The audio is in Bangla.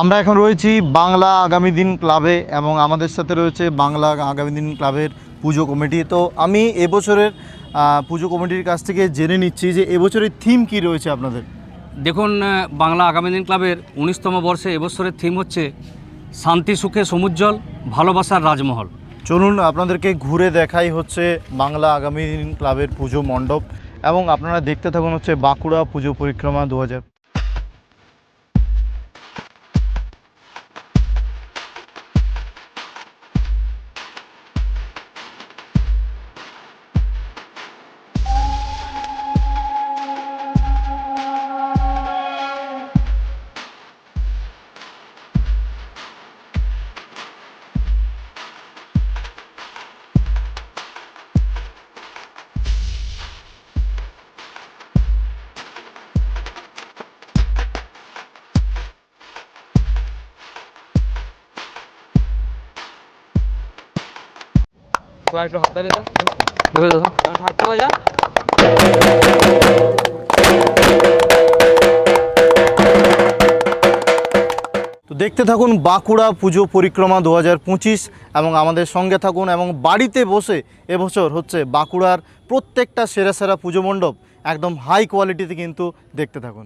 আমরা এখন রয়েছি বাংলা আগামী দিন ক্লাবে এবং আমাদের সাথে রয়েছে বাংলা আগামী দিন ক্লাবের পুজো কমিটি। তো আমি এবছরের পুজো কমিটির কাছ থেকে জেনে নিচ্ছি যে এবছরের থিম কি রয়েছে আপনাদের। দেখুন, বাংলা আগামী দিন ক্লাবের 19তম বর্ষে এবছরের থিম হচ্ছে শান্তি সুখে সমুজ্জ্বল ভালোবাসার রাজমহল। চলুন আপনাদেরকে ঘুরে দেখাই হচ্ছে বাংলা আগামী দিন ক্লাবের পুজো মণ্ডপ এবং আপনারা দেখতে থাকুন হচ্ছে বাঁকুড়া পুজো পরিক্রমা 2000। তো দেখতে থাকুন বাঁকুড়া পুজো পরিক্রমা 2025 এবং আমাদের সঙ্গে থাকুন এবং বাড়িতে বসে এবছর হচ্ছে বাঁকুড়ার প্রত্যেকটা সেরা সেরা পুজো মণ্ডপ একদম হাই কোয়ালিটিতে কিন্তু দেখতে থাকুন।